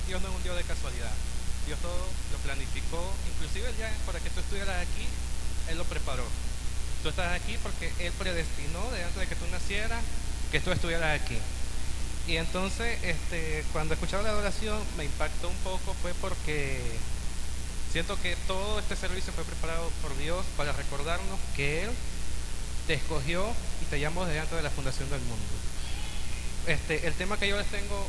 Dios no es un Dios de casualidad. Dios todo lo planificó, inclusive el día para que tú estuvieras aquí, Él lo preparó. Tú estás aquí porque Él predestinó de antes de que tú nacieras que tú estuvieras aquí. Y entonces, cuando escuchaba la adoración me impactó un poco, fue porque siento que todo este servicio fue preparado por Dios para recordarnos que Él te escogió y te llamó desde antes de la fundación del mundo. El tema que yo les tengo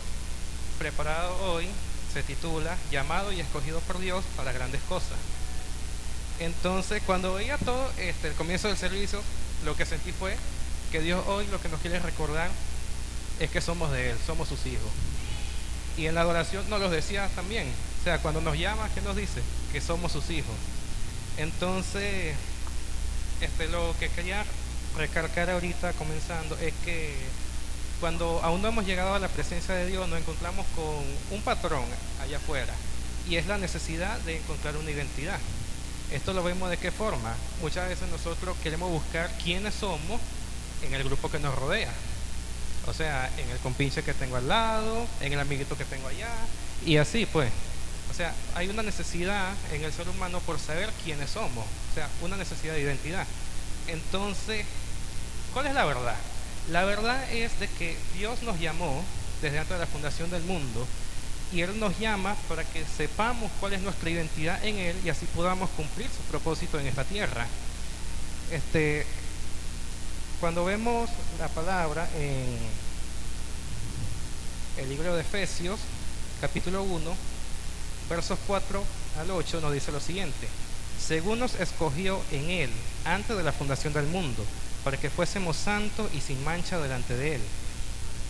preparado hoy se titula Llamado y escogido por Dios para grandes cosas. Entonces, cuando veía todo el comienzo del servicio, lo que sentí fue que Dios hoy lo que nos quiere recordar es que somos de Él, somos sus hijos. Y en la adoración nos lo decía también. O sea, cuando nos llama, ¿qué nos dice? Que somos sus hijos. Entonces, lo que quería recalcar ahorita comenzando es que cuando aún no hemos llegado a la presencia de Dios nos encontramos con un patrón allá afuera y es la necesidad de encontrar una identidad. Esto lo vemos de qué forma. Muchas veces nosotros queremos buscar quiénes somos en el grupo que nos rodea. O sea, en el compinche que tengo al lado, en el amiguito que tengo allá, y así pues. O sea, hay una necesidad en el ser humano por saber quiénes somos. O sea, una necesidad de identidad. Entonces, ¿cuál es la verdad? La verdad es de que Dios nos llamó desde antes de la fundación del mundo y Él nos llama para que sepamos cuál es nuestra identidad en Él y así podamos cumplir su propósito en esta tierra. Cuando vemos la palabra en el libro de Efesios, capítulo 1, versos 4 al 8, nos dice lo siguiente: según nos escogió en Él antes de la fundación del mundo, para que fuésemos santos y sin mancha delante de Él,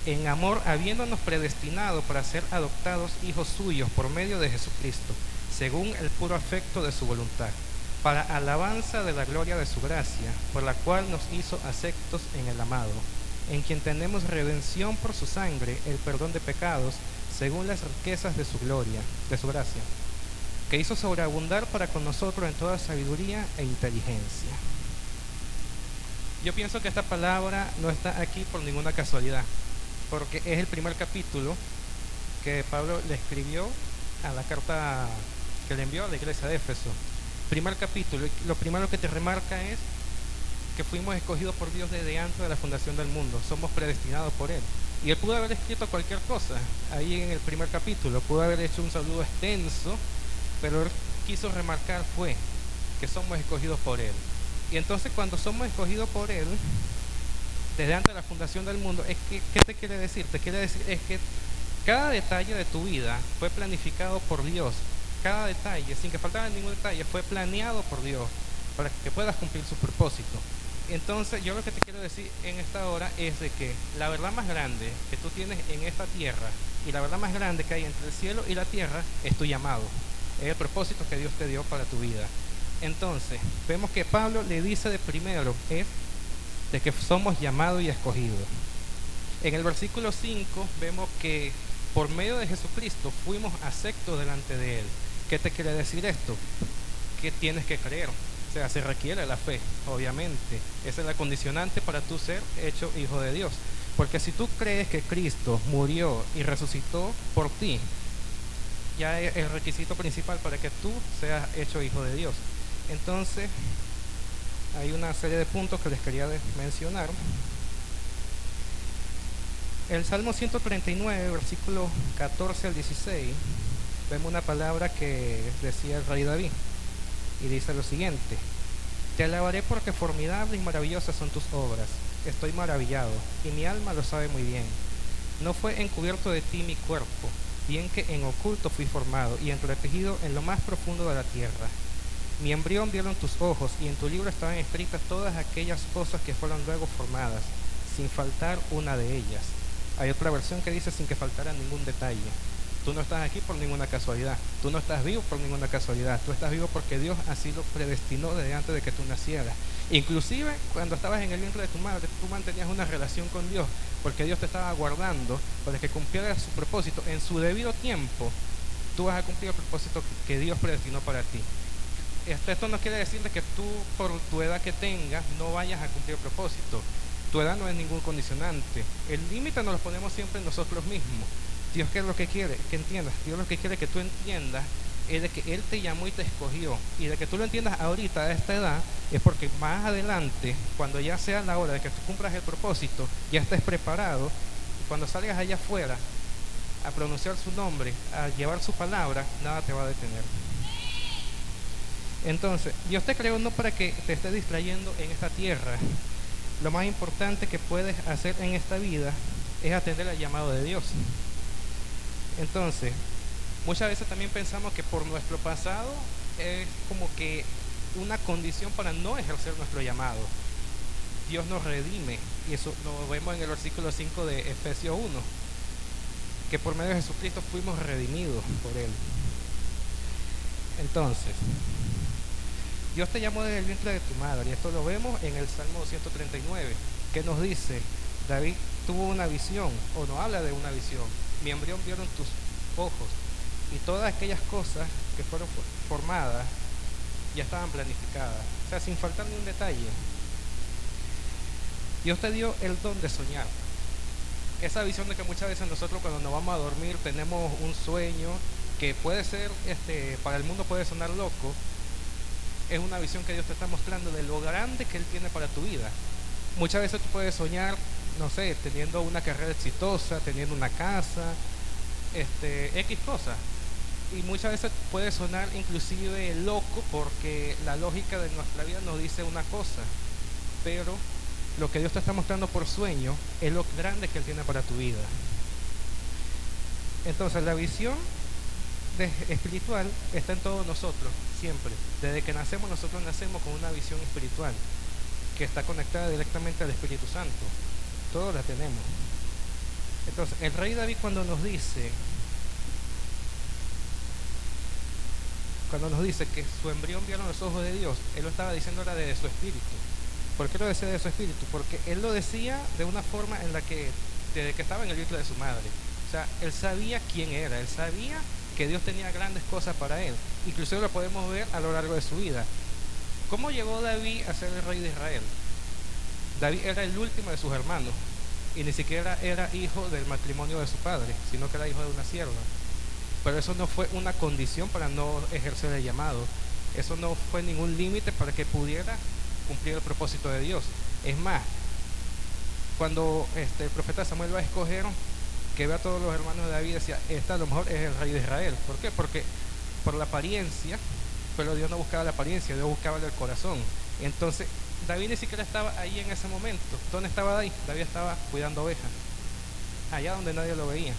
en amor habiéndonos predestinado para ser adoptados hijos suyos por medio de Jesucristo, según el puro afecto de su voluntad, para alabanza de la gloria de su gracia, por la cual nos hizo aceptos en el amado, en quien tenemos redención por su sangre, el perdón de pecados, según las riquezas de su gloria, de su gracia, que hizo sobreabundar para con nosotros en toda sabiduría e inteligencia. Yo pienso que esta palabra no está aquí por ninguna casualidad, porque es el primer capítulo que Pablo le escribió a la carta que le envió a la iglesia de Éfeso. Primer capítulo, lo primero que te remarca es que fuimos escogidos por Dios desde antes de la fundación del mundo, somos predestinados por Él. Y Él pudo haber escrito cualquier cosa ahí en el primer capítulo, pudo haber hecho un saludo extenso, pero Él quiso remarcar fue que somos escogidos por Él. Y entonces cuando somos escogidos por Él, desde antes de la fundación del mundo, es que, ¿qué te quiere decir? Te quiere decir es que cada detalle de tu vida fue planificado por Dios. Cada detalle, sin que faltara ningún detalle, fue planeado por Dios para que puedas cumplir su propósito. Entonces, yo lo que te quiero decir en esta hora es de que la verdad más grande que tú tienes en esta tierra y la verdad más grande que hay entre el cielo y la tierra es tu llamado, es el propósito que Dios te dio para tu vida. Entonces, vemos que Pablo le dice de primero es de que somos llamados y escogidos. En el versículo 5 vemos que por medio de Jesucristo fuimos aceptos delante de Él. ¿Qué te quiere decir esto? Que tienes que creer. O sea, se requiere la fe, obviamente. Esa es la condicionante para tú ser hecho hijo de Dios. Porque si tú crees que Cristo murió y resucitó por ti, ya es el requisito principal para que tú seas hecho hijo de Dios. Entonces, hay una serie de puntos que les quería mencionar. El Salmo 139, versículo 14 al 16, vemos una palabra que decía el rey David, y dice lo siguiente: te alabaré porque formidables y maravillosas son tus obras, estoy maravillado, y mi alma lo sabe muy bien. No fue encubierto de ti mi cuerpo, bien que en oculto fui formado, y entretejido en lo más profundo de la tierra. Mi embrión vieron tus ojos, y en tu libro estaban escritas todas aquellas cosas que fueron luego formadas, sin faltar una de ellas. Hay otra versión que dice sin que faltara ningún detalle. Tú no estás aquí por ninguna casualidad, tú no estás vivo por ninguna casualidad, tú estás vivo porque Dios así lo predestinó desde antes de que tú nacieras. Inclusive cuando estabas en el vientre de tu madre, tú mantenías una relación con Dios, porque Dios te estaba guardando para que cumplieras su propósito. En su debido tiempo, tú vas a cumplir el propósito que Dios predestinó para ti. Esto no quiere decir de que tú, por tu edad que tengas, no vayas a cumplir el propósito. Tu edad no es ningún condicionante. El límite nos lo ponemos siempre nosotros mismos. Dios, ¿qué es lo que quiere? Que entiendas. Dios lo que quiere que tú entiendas es de que Él te llamó y te escogió. Y de que tú lo entiendas ahorita a esta edad es porque más adelante, cuando ya sea la hora de que tú cumplas el propósito, ya estés preparado. Y cuando salgas allá afuera a pronunciar su nombre, a llevar su palabra, nada te va a detener. Entonces, Dios te creó no para que te estés distrayendo en esta tierra. Lo más importante que puedes hacer en esta vida es atender al llamado de Dios. Entonces, muchas veces también pensamos que por nuestro pasado es como que una condición para no ejercer nuestro llamado. Dios nos redime, y eso lo vemos en el versículo 5 de Efesios 1, que por medio de Jesucristo fuimos redimidos por Él. Entonces, Dios te llamó desde el vientre de tu madre, y esto lo vemos en el Salmo 139, que nos dice, David tuvo una visión, o nos habla de una visión: mi embrión vieron tus ojos, y todas aquellas cosas que fueron formadas ya estaban planificadas, o sea, sin faltar ni un detalle. Dios te dio el don de soñar. Esa visión de que muchas veces nosotros cuando nos vamos a dormir tenemos un sueño que puede ser, para el mundo puede sonar loco, es una visión que Dios te está mostrando de lo grande que Él tiene para tu vida. Muchas veces tú puedes soñar, no sé, teniendo una carrera exitosa, teniendo una casa, X cosas. Y muchas veces puede sonar inclusive loco porque la lógica de nuestra vida nos dice una cosa, pero lo que Dios te está mostrando por sueño es lo grande que Él tiene para tu vida. Entonces la visión espiritual está en todos nosotros, siempre. Desde que nacemos, nosotros nacemos con una visión espiritual que está conectada directamente al Espíritu Santo. Todos la tenemos. Entonces el rey David cuando nos dice que su embrión vieron los ojos de Dios, él lo estaba diciendo ahora de su espíritu. ¿Por qué lo decía de su espíritu? Porque él lo decía de una forma en la que, desde que estaba en el vientre de su madre, o sea, él sabía quién era, él sabía que Dios tenía grandes cosas para él. Inclusive lo podemos ver a lo largo de su vida. ¿Cómo llegó David a ser el rey de Israel? David era el último de sus hermanos y ni siquiera era hijo del matrimonio de su padre, sino que era hijo de una sierva. Pero eso no fue una condición para no ejercer el llamado. Eso no fue ningún límite para que pudiera cumplir el propósito de Dios. Es más, cuando el profeta Samuel va a escoger, que ve a todos los hermanos de David, decía, a lo mejor es el rey de Israel. ¿Por qué? Porque por la apariencia, pero Dios no buscaba la apariencia, Dios buscaba el corazón. Entonces David ni siquiera estaba ahí en ese momento. ¿Dónde estaba David? David estaba cuidando ovejas, allá donde nadie lo veía.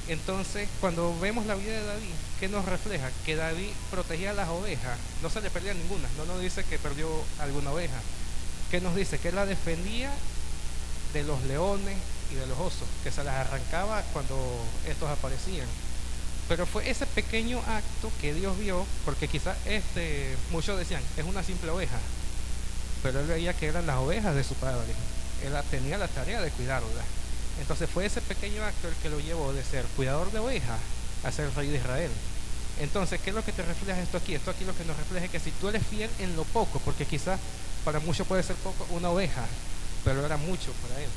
Entonces, cuando vemos la vida de David, ¿qué nos refleja? Que David protegía a las ovejas, no se le perdía ninguna, no nos dice que perdió alguna oveja. ¿Qué nos dice? Que él la defendía de los leones y de los osos, que se las arrancaba cuando estos aparecían. Pero fue ese pequeño acto que Dios vio, porque quizás muchos decían, es una simple oveja, pero él veía que eran las ovejas de su padre, él tenía la tarea de cuidarlas. Entonces fue ese pequeño acto el que lo llevó de ser cuidador de ovejas a ser rey de Israel. Entonces, ¿qué es lo que te refleja esto aquí? Esto aquí lo que nos refleja es que si tú eres fiel en lo poco, porque quizás para muchos puede ser poco una oveja, pero era mucho para él.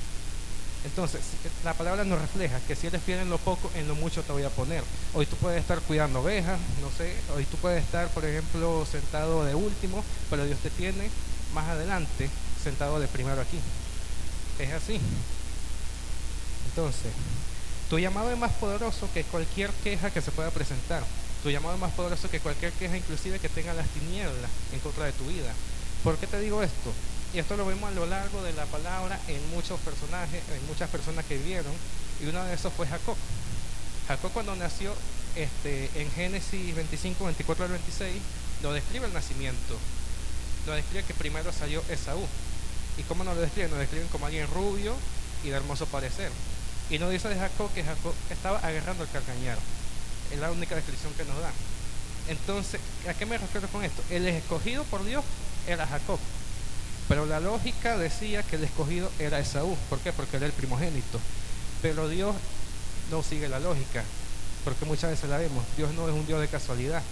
Entonces, la palabra nos refleja que si eres fiel en lo poco, en lo mucho te voy a poner. Hoy tú puedes estar cuidando ovejas, no sé, hoy tú puedes estar, por ejemplo, sentado de último, pero Dios te tiene más adelante sentado de primero aquí. Es así. Entonces, tu llamado es más poderoso que cualquier queja que se pueda presentar. Tu llamado es más poderoso que cualquier queja, inclusive que tenga las tinieblas en contra de tu vida. ¿Por qué te digo esto? Y esto lo vemos a lo largo de la palabra en muchos personajes, en muchas personas que vivieron, y uno de esos fue Jacob. Jacob, cuando nació, en Génesis 25, 24 al 26, lo describe el nacimiento. Lo describe que primero salió Esaú. ¿Y cómo nos lo describen? Nos describen como alguien rubio y de hermoso parecer. Y nos dice de Jacob que Jacob estaba agarrando el calcañar. Es la única descripción que nos da. Entonces, ¿a qué me refiero con esto? El escogido por Dios era Jacob, pero la lógica decía que el escogido era Esaú. ¿Por qué? Porque era el primogénito. Pero Dios no sigue la lógica, porque muchas veces la vemos. Dios no es un Dios de casualidad.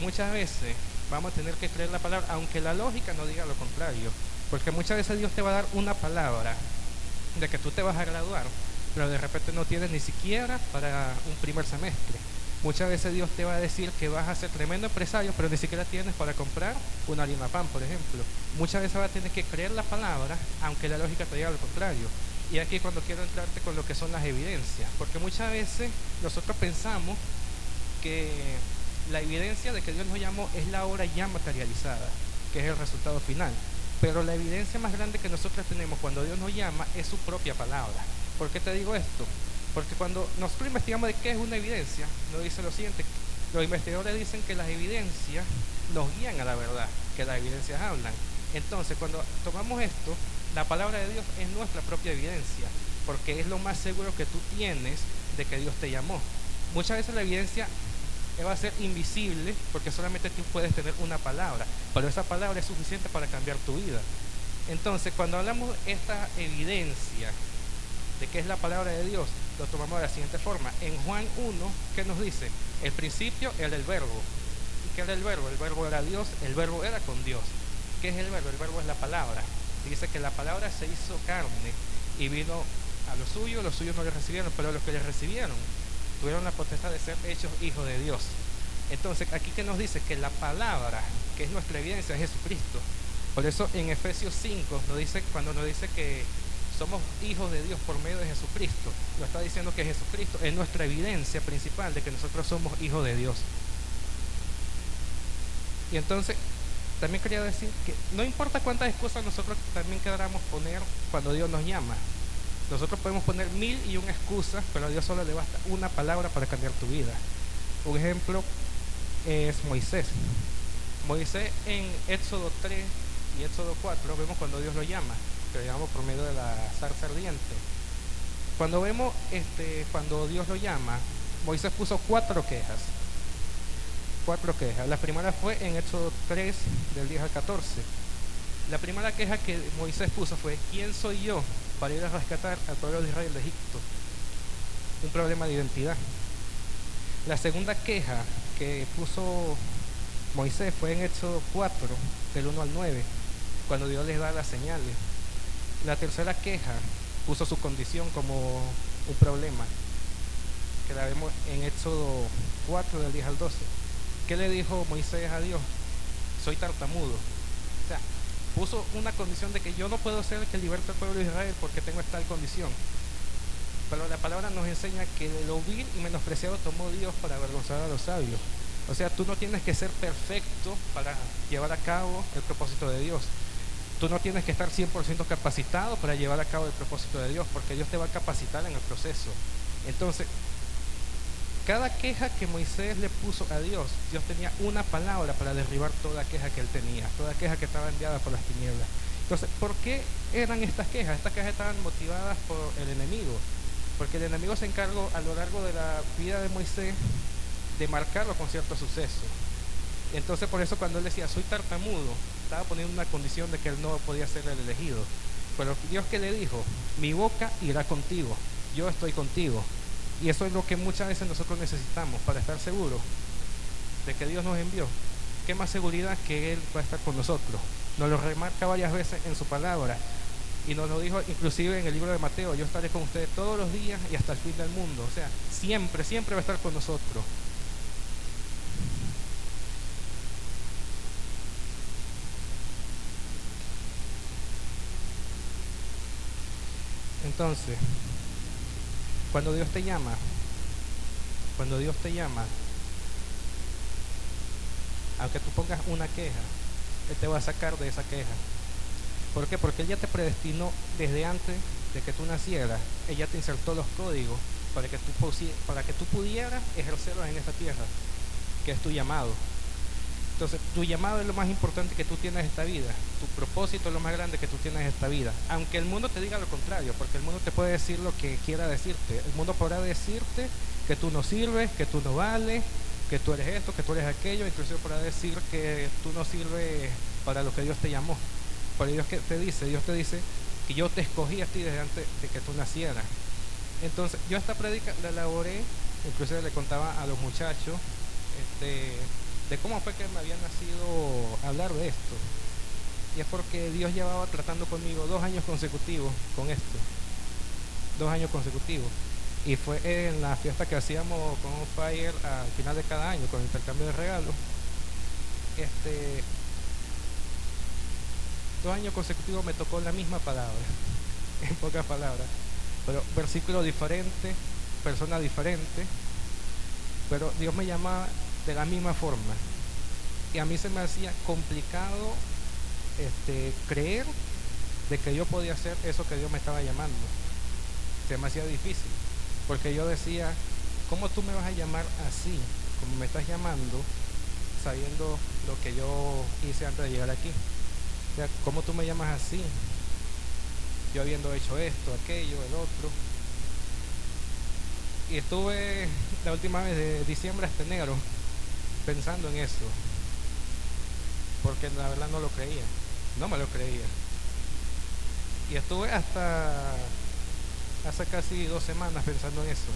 Muchas veces vamos a tener que creer la palabra, aunque la lógica no diga lo contrario, porque muchas veces Dios te va a dar una palabra de que tú te vas a graduar, pero de repente no tienes ni siquiera para un primer semestre. Muchas veces Dios te va a decir que vas a ser tremendo empresario, pero ni siquiera tienes para comprar una harina pan, por ejemplo. Muchas veces vas a tener que creer la palabra, aunque la lógica te diga lo contrario. Y aquí es cuando quiero entrarte con lo que son las evidencias, porque muchas veces nosotros pensamos que la evidencia de que Dios nos llamó es la obra ya materializada, que es el resultado final. Pero la evidencia más grande que nosotros tenemos cuando Dios nos llama es su propia palabra. ¿Por qué te digo esto? Porque cuando nosotros investigamos de qué es una evidencia, nos dice lo siguiente: los investigadores dicen que las evidencias nos guían a la verdad, que las evidencias hablan. Entonces, cuando tomamos esto, la palabra de Dios es nuestra propia evidencia, porque es lo más seguro que tú tienes de que Dios te llamó. Muchas veces la evidencia va a ser invisible porque solamente tú puedes tener una palabra, pero esa palabra es suficiente para cambiar tu vida. Entonces, cuando hablamos de esta evidencia de qué es la palabra de Dios, lo tomamos de la siguiente forma. En Juan 1, ¿qué nos dice? El principio era el verbo. ¿Y qué era el verbo? El verbo era Dios, el verbo era con Dios. ¿Qué es el verbo? El verbo es la palabra. Dice que la palabra se hizo carne y vino a los suyos no le recibieron, pero los que le recibieron tuvieron la potestad de ser hechos hijos de Dios. Entonces, aquí que nos dice que la palabra, que es nuestra evidencia, es Jesucristo. Por eso en Efesios 5 nos dice, cuando nos dice que somos hijos de Dios por medio de Jesucristo, nos está diciendo que Jesucristo es nuestra evidencia principal de que nosotros somos hijos de Dios. Y entonces, también quería decir que no importa cuántas excusas nosotros también queramos poner cuando Dios nos llama. Nosotros podemos poner 1001 excusas, pero a Dios solo le basta una palabra para cambiar tu vida. Un ejemplo es Moisés. Moisés en Éxodo 3 y Éxodo 4 vemos cuando Dios lo llama, que lo llamamos por medio de la zarza ardiente. Cuando vemos cuando Dios lo llama, Moisés puso 4 quejas. 4 quejas. La primera fue en Éxodo 3 del 10 al 14. La primera queja que Moisés puso fue: ¿quién soy yo para ir a rescatar al pueblo de Israel de Egipto? Un problema de identidad. La segunda queja que puso Moisés fue en Éxodo 4 del 1 al 9, cuando Dios les da las señales. La tercera queja puso su condición como un problema, que la vemos en Éxodo 4 del 10 al 12. ¿Qué le dijo Moisés a Dios? Soy tartamudo. O sea, puso una condición de que yo no puedo ser el que liberte al pueblo de Israel porque tengo esta condición. Pero la palabra nos enseña que de lo vil y menospreciado tomó Dios para avergonzar a los sabios. O sea, tú no tienes que ser perfecto para llevar a cabo el propósito de Dios. Tú no tienes que estar 100% capacitado para llevar a cabo el propósito de Dios, porque Dios te va a capacitar en el proceso. Entonces, cada queja que Moisés le puso a Dios, Dios tenía una palabra para derribar toda queja que él tenía, toda queja que estaba enviada por las tinieblas. Entonces, ¿por qué eran estas quejas? Estas quejas estaban motivadas por el enemigo, porque el enemigo se encargó a lo largo de la vida de Moisés de marcarlo con ciertos sucesos. Entonces, por eso cuando él decía soy tartamudo, estaba poniendo una condición de que él no podía ser el elegido. Pero Dios, que le dijo: mi boca irá contigo, yo estoy contigo. Y eso es lo que muchas veces nosotros necesitamos para estar seguros de que Dios nos envió. ¿Qué más seguridad que Él va a estar con nosotros? Nos lo remarca varias veces en su palabra, y nos lo dijo inclusive en el libro de Mateo: yo estaré con ustedes todos los días y hasta el fin del mundo. O sea, siempre, siempre va a estar con nosotros. Entonces, cuando Dios te llama, aunque tú pongas una queja, Él te va a sacar de esa queja. ¿Por qué? Porque Él ya te predestinó desde antes de que tú nacieras. Él ya te insertó los códigos para que tú pudieras ejercerlos en esta tierra, que es tu llamado. Entonces, tu llamado es lo más importante que tú tienes en esta vida. Tu propósito es lo más grande que tú tienes en esta vida. Aunque el mundo te diga lo contrario, porque el mundo te puede decir lo que quiera decirte. El mundo podrá decirte que tú no sirves, que tú no vales, que tú eres esto, que tú eres aquello. Inclusive podrá decir que tú no sirves para lo que Dios te llamó. Pero Dios te dice que yo te escogí a ti desde antes de que tú nacieras. Entonces, yo esta prédica la elaboré, inclusive le contaba a los muchachos, de cómo fue que me había nacido hablar de esto. Y es porque Dios llevaba tratando conmigo 2 años consecutivos con esto. 2 años consecutivos. Y fue en la fiesta que hacíamos con Fire al final de cada año, con el intercambio de regalos. Este, 2 años consecutivos me tocó la misma palabra, en pocas palabras, pero versículo diferente, persona diferente, pero Dios me llamaba de la misma forma. Y a mí se me hacía complicado creer de que yo podía hacer eso que Dios me estaba llamando. Se me hacía difícil, porque yo decía, ¿cómo tú me vas a llamar así, como me estás llamando, sabiendo lo que yo hice antes de llegar aquí? O sea, ¿cómo tú me llamas así, yo habiendo hecho esto, aquello, el otro? Y estuve la última vez de diciembre hasta enero pensando en eso, porque la verdad no lo creía, no me lo creía. Y estuve hasta hace casi 2 semanas pensando en eso.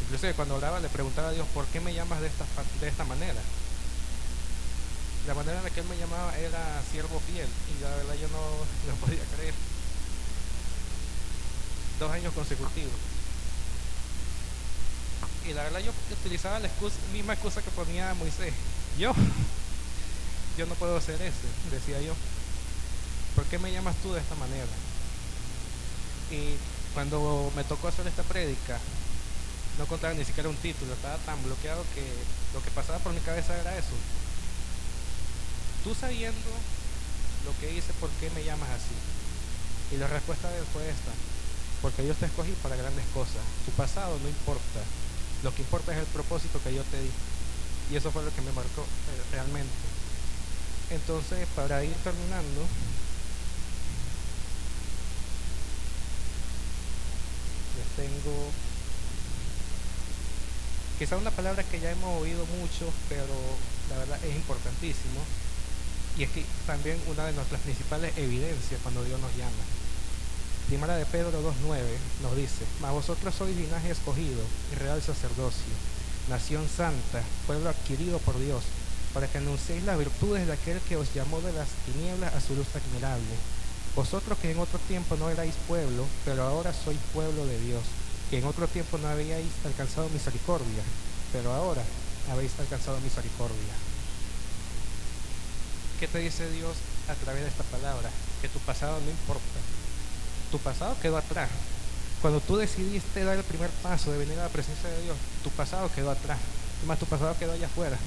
Inclusive cuando oraba le preguntaba a Dios, ¿por qué me llamas de esta manera? La manera en la que Él me llamaba era siervo fiel, y la verdad yo no podía creer. 2 años consecutivos. Y la verdad yo utilizaba la misma excusa que ponía Moisés. Yo no puedo hacer eso, decía yo. ¿Por qué me llamas tú de esta manera? Y cuando me tocó hacer esta prédica, no contaba ni siquiera un título, estaba tan bloqueado que lo que pasaba por mi cabeza era eso. Tú sabiendo lo que hice, ¿por qué me llamas así? Y la respuesta de él fue esta: porque yo te escogí para grandes cosas. Tu pasado no importa, lo que importa es el propósito que yo te di. Y eso fue lo que me marcó realmente. Entonces, para ir terminando, les tengo quizá una palabra que ya hemos oído mucho, pero la verdad es importantísimo, y es que también una de nuestras principales evidencias cuando Dios nos llama. Primera de Pedro 2:9 nos dice: mas vosotros sois linaje escogido y real sacerdocio, nación santa, pueblo adquirido por Dios, para que anunciéis las virtudes de aquel que os llamó de las tinieblas a su luz admirable. Vosotros que en otro tiempo no erais pueblo, pero ahora sois pueblo de Dios, que en otro tiempo no habíais alcanzado misericordia, pero ahora habéis alcanzado misericordia. ¿Qué te dice Dios a través de esta palabra? Que tu pasado no importa. Tu pasado quedó atrás. Cuando tú decidiste dar el primer paso de venir a la presencia de Dios, tu pasado quedó atrás. Además, tu pasado quedó allá afuera.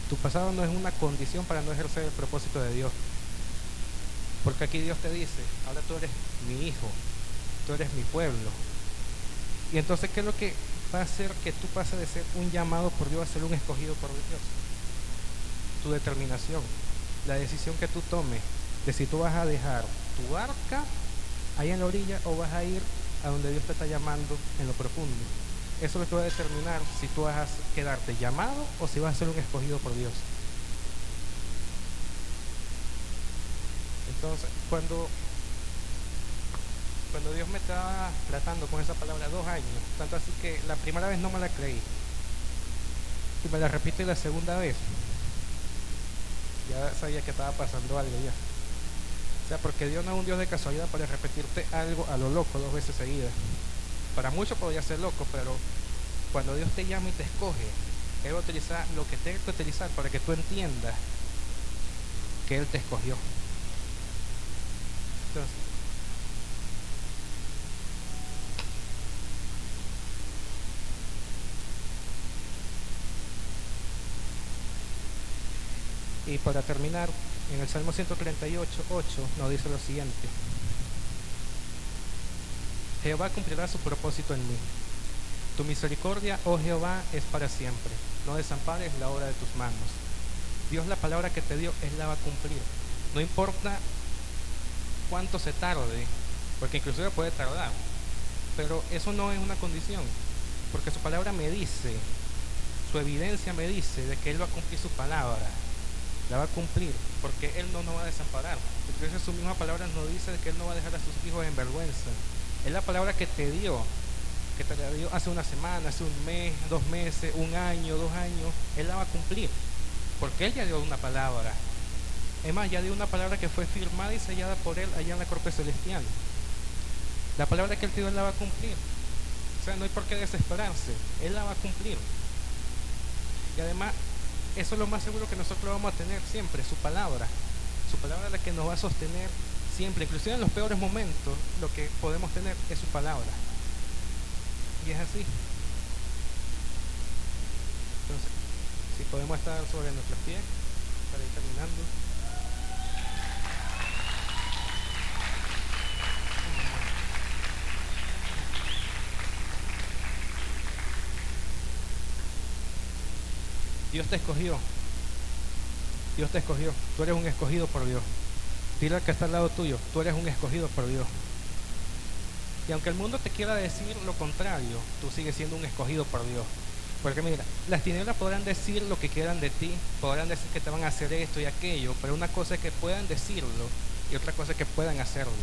Tu pasado no es una condición para no ejercer el propósito de Dios. Porque aquí Dios te dice: ahora tú eres mi hijo, tú eres mi pueblo. Y entonces, ¿qué es lo que va a hacer que tú pases de ser un llamado por Dios a ser un escogido por Dios? Tu determinación, la decisión que tú tomes de si tú vas a dejar tu barca ahí en la orilla o vas a ir a donde Dios te está llamando en lo profundo. Eso es lo que va a determinar si tú vas a quedarte llamado o si vas a ser un escogido por Dios. Entonces, cuando Dios me estaba tratando con esa palabra 2 años, tanto así que la primera vez no me la creí, y me la repite la segunda vez, ya sabía que estaba pasando algo ya. O sea, porque Dios no es un Dios de casualidad para repetirte algo a lo loco 2 veces seguidas. Para muchos podría ser loco, pero cuando Dios te llama y te escoge, Él va a utilizar lo que tenga que utilizar para que tú entiendas que Él te escogió. Entonces, y para terminar, en el Salmo 138:8 nos dice lo siguiente: Jehová cumplirá su propósito en mí. Tu misericordia, oh Jehová, es para siempre. No desampares la obra de tus manos. Dios, la palabra que te dio, Él la va a cumplir. No importa cuánto se tarde, porque inclusive puede tardar, pero eso no es una condición, porque su palabra me dice, su evidencia me dice de que Él va a cumplir su palabra. La va a cumplir, porque Él no nos va a desamparar. Entonces su misma palabra nos dice que Él no va a dejar a sus hijos en vergüenza. Es la palabra que te dio hace una semana, hace un mes, 2 meses, 1 año, 2 años. Él la va a cumplir, porque Él ya dio una palabra. Es más, ya dio una palabra que fue firmada y sellada por Él allá en la corte celestial. La palabra que Él te dio, Él la va a cumplir. O sea, no hay por qué desesperarse, Él la va a cumplir. Y además, eso es lo más seguro que nosotros vamos a tener siempre, su palabra. Su palabra es la que nos va a sostener siempre, inclusive en los peores momentos, lo que podemos tener es su palabra. Y es así. Entonces, si podemos estar sobre nuestros pies para ir terminando. Dios te escogió. Dios te escogió. Tú eres un escogido por Dios. Dile al que está al lado tuyo, tú eres un escogido por Dios. Y aunque el mundo te quiera decir lo contrario, tú sigues siendo un escogido por Dios. Porque mira, las tinieblas podrán decir lo que quieran de ti, podrán decir que te van a hacer esto y aquello, pero una cosa es que puedan decirlo y otra cosa es que puedan hacerlo.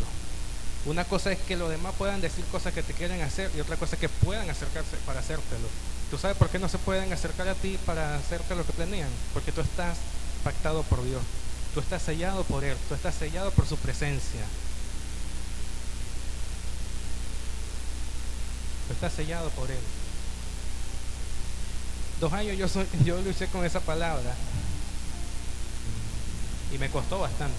Una cosa es que los demás puedan decir cosas que te quieren hacer y otra cosa es que puedan acercarse para hacértelo. ¿Tú sabes por qué no se pueden acercar a ti para hacerte lo que planean? Porque tú estás pactado por Dios, tú estás sellado por Él, tú estás sellado por su presencia. Tú estás sellado por Él. 2 años yo luché con esa palabra y me costó bastante.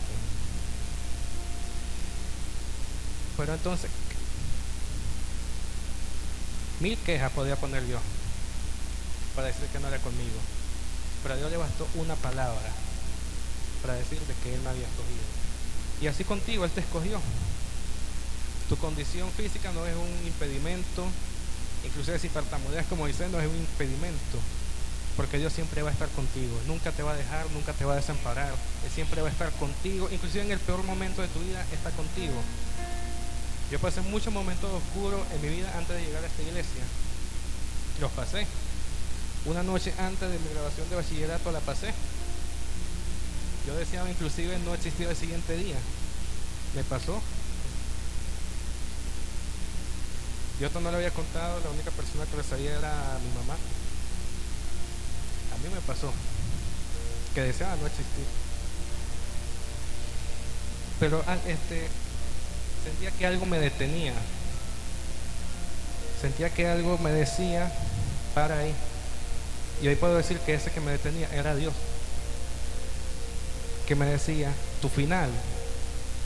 Pero entonces, 1000 quejas podía poner yo para decir que no era conmigo. Pero a Dios le bastó una palabra para decir de que Él me había escogido. Y así contigo, Él te escogió. Tu condición física no es un impedimento. Inclusive si tartamudeas como dice, no es un impedimento. Porque Dios siempre va a estar contigo. Nunca te va a dejar, nunca te va a desamparar. Él siempre va a estar contigo. Inclusive en el peor momento de tu vida está contigo. Yo pasé muchos momentos oscuros en mi vida antes de llegar a esta iglesia. Los pasé. Una noche antes de mi graduación de bachillerato la pasé. Yo deseaba inclusive no existir el siguiente día. Me pasó. Yo esto no lo había contado, la única persona que lo sabía era mi mamá. A mí me pasó que deseaba no existir. Pero sentía que algo me detenía. Sentía que algo me decía, para ahí. Y hoy puedo decir que ese que me detenía era Dios. Que me decía, tu final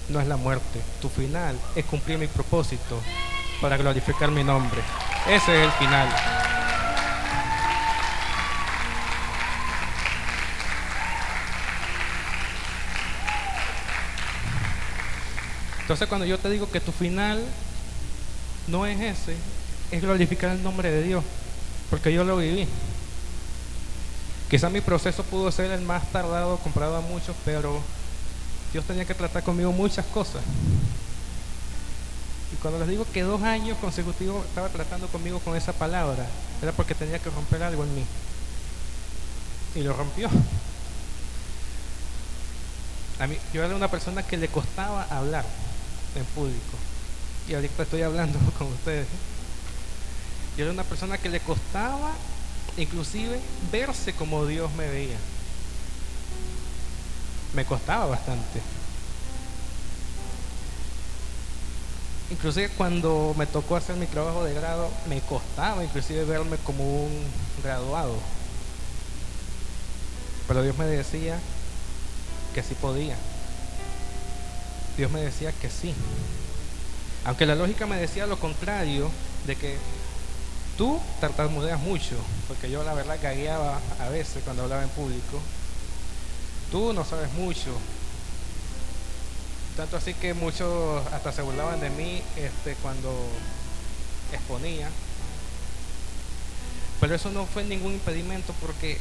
no es la muerte, tu final es cumplir mi propósito para glorificar mi nombre. Ese es el final. Entonces cuando yo te digo que tu final no es ese, es glorificar el nombre de Dios, porque yo lo viví. Quizá mi proceso pudo ser el más tardado comparado a muchos, pero Dios tenía que tratar conmigo muchas cosas. Y cuando les digo que 2 años consecutivos estaba tratando conmigo con esa palabra, era porque tenía que romper algo en mí. Y lo rompió. A mí, yo era una persona que le costaba hablar en público. Y ahorita estoy hablando con ustedes. Yo era una persona que le costaba inclusive verse como Dios me veía. Me costaba bastante. Inclusive cuando me tocó hacer mi trabajo de grado, me costaba inclusive verme como un graduado. Pero Dios me decía que sí podía. Dios me decía que sí. Aunque la lógica me decía lo contrario, de que tú tartamudeas mucho, porque yo la verdad gagueaba a veces cuando hablaba en público. Tú no sabes mucho. Tanto así que muchos hasta se burlaban de mí cuando exponía. Pero eso no fue ningún impedimento, porque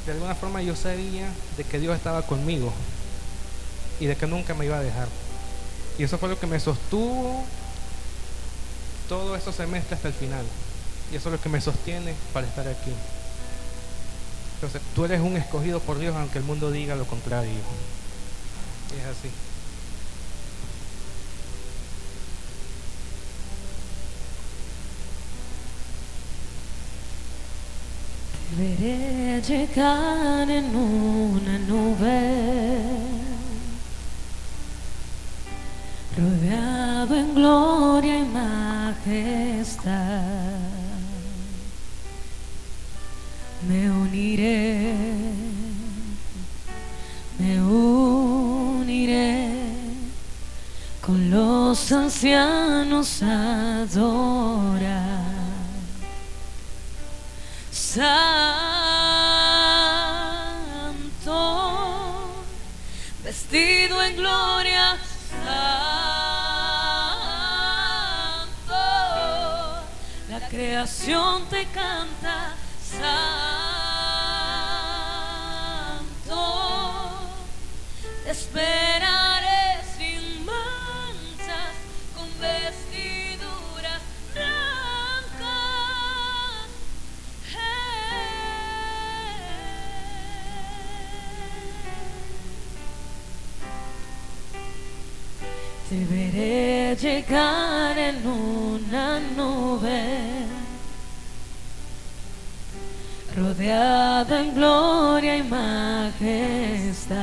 de alguna forma yo sabía de que Dios estaba conmigo y de que nunca me iba a dejar. Y eso fue lo que me sostuvo todo estos semestres hasta el final. Y eso es lo que me sostiene para estar aquí. Entonces, tú eres un escogido por Dios, aunque el mundo diga lo contrario. Es así. Te veré llegar en una nube, rodeado rodeado en gloria y majestad. Me uniré con los ancianos a adorar. Santo, vestido en gloria, santo, la creación te canta, santo, te esperaré sin manchas, con vestiduras blancas. Te veré llegar en una nube, rodeada en gloria y majestad.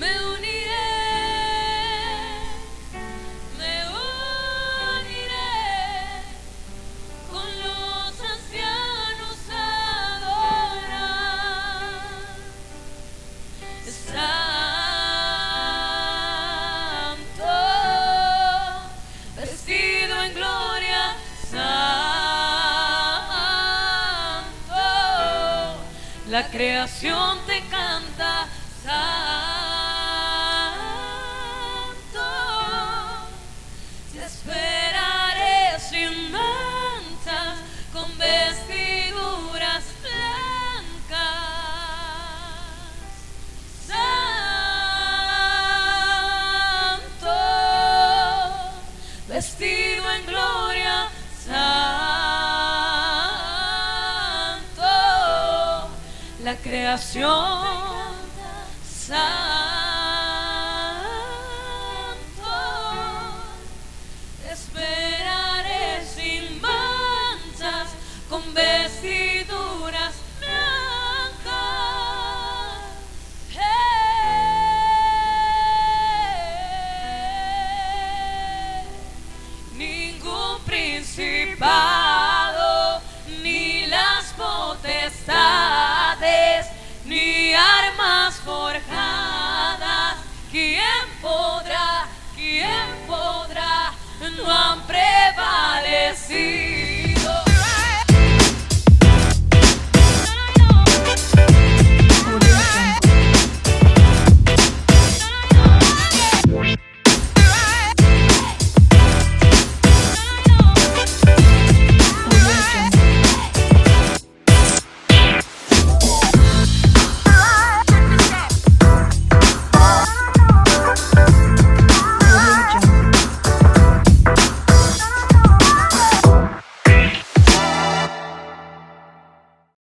Me uniré con los ancianos a adorar. Santo, vestido en gloria, santo, la creación te canta, santo, te esperaré sin manchas, con vestiduras blancas. Santo, vestido en gloria, santo, la creación, santo, te esperaré sin manchas, con vestiduras